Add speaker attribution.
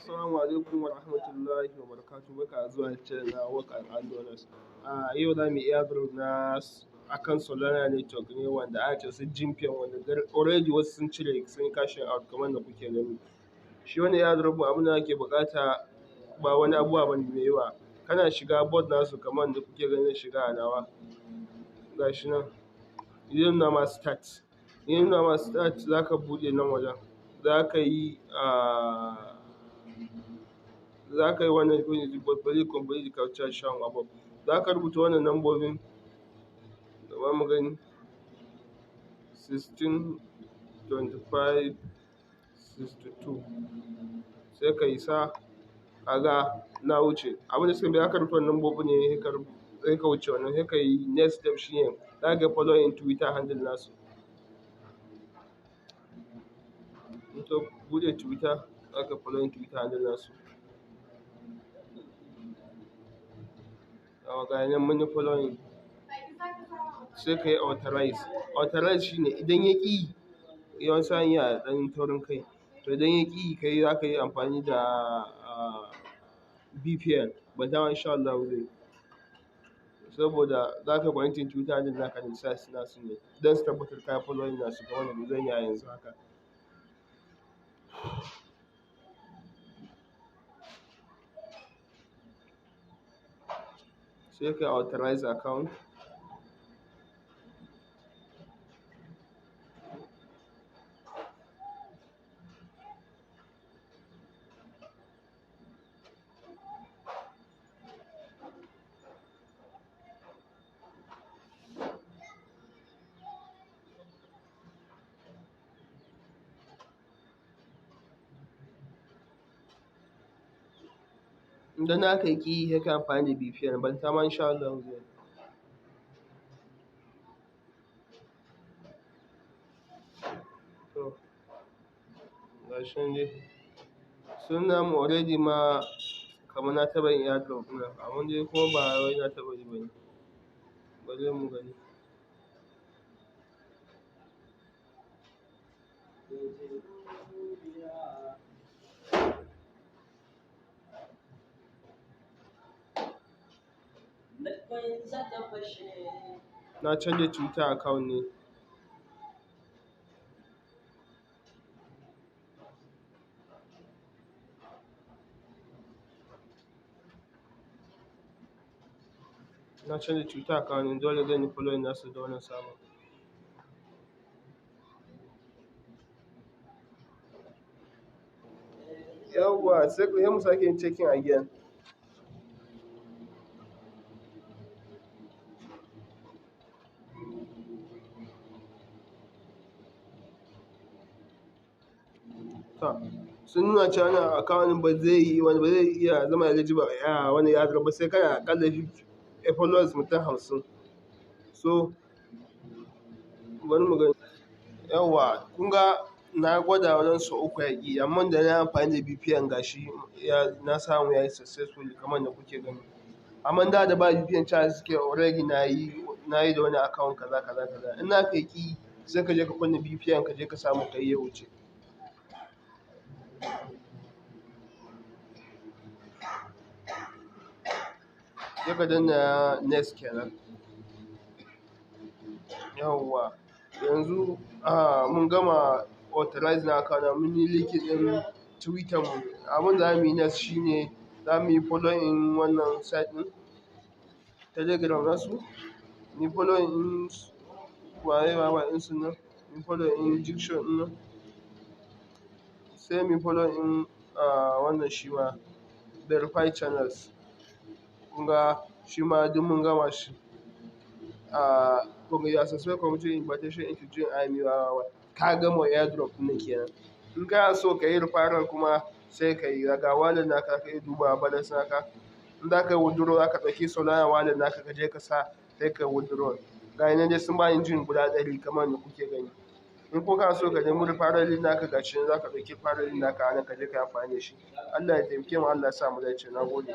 Speaker 1: Assalamu alaikum wa rahmatullahi wa barakatuh. Barka zuwa channel na Work and Handlers. Yau za mu yi airdrop na akan Solana network ne wanda aka ce su Jinpeng wanda already wasu sun cire sun cashing out kamar da kuke gani. Shi wannan airdrop abin da ake buƙata ba wani abubuwa bane mai yawa. Kana shiga board nasu kamar da kuke gani shiga a nawa. Ga shi nan. Zai nuna ma start. In ya nuna ma start za ka buɗe nan wajen. Za ka yi wannan bari complete captcha shown above. Za ka rubuta wannan lambobin bari mu gani 16 25 62 sai ka yi sa ka ga na wuce. Abin da suka bi za ka rubuta wannan lambobin ne sai ka wuce wannan sai ka yi next step shine za ka following Twitter handle nasu. In ka buɗe Twitter za ka following Twitter handle nasu. Ga nan mun yi following sai ka yi authorize shine idan ya ƙi yawan sa yana ɗan taurin kai to idan ya ƙi kai za ka yi amfani da VPN but dama insha Allah zai saboda za ka connecting Twitter handle naka da sites nasu ne don su tabbatar ka yi following nasu kamar yadda zan yi a yanzu haka. Sai ka yi authorize account. Idan aka ƙi sai ka yi amfani da VPN but dama insha Allah zai yi. To ga shi nan dai sun nuna min already ma kamar na taɓa yin airdrop ɗin nan amma dai kuma ba wai na taɓa yi ba ne. Bari mu gani. Na canza Twitter account ne. Na canza Twitter account ne dole zan yi following nasu da wannan sabon. Yawwa sai mu sake yin checking again. Sun nuna cewa wannan account ba zai iya zama eligible a wani airdrop ba sai kana aƙalla followers mutum 50. So bari mu gani. Yawwa kun ga na gwada wajen sau 3 ya ƙi amma da na yi amfani da VPN ga shi na samu ya yi successfully kamar da kuke gani. Amma da ba VPN cewa suke already na yi da wani account kaza. In naka ya ƙi sai ka je ka kunna VPN ka je ka samu ka yi ya wuce. Sai ka danna next kenan. Yawwa yanzu mun gama authorize na account mun yi linking ɗin Twitter mu. Abin da za mu yi next shine za mu yi following wannan site ɗin Telegram nasu. Mu yi following ɗin waye ɗinsu nan. Mu yi following ɗin Jixtion ɗin nan. Sai mu yi following ɗin wannan shi ma verified channels. Kun ga shi ma duk mun gama shi. Kun ga ya successful complete invitation into join IMEWA ka gama airdrop ɗin kenan. In kana so ka yi referral kuma sai ka yi daga wallet naka ka yi duba balance naka. In za ka yi withdraw za ka ɗauki Solana wallet naka ka je ka sa sai ka yi withdraw. Ga nan dai sun bani jin guda 100 kamar da kuke gani. In kuma kana so ka nemi referral link naka ga shi nan za ka ɗauki referral link naka a nan ka je ka yi amfani da shi. Allah ya taimake mu Allah ya sa mu dace. Na gode.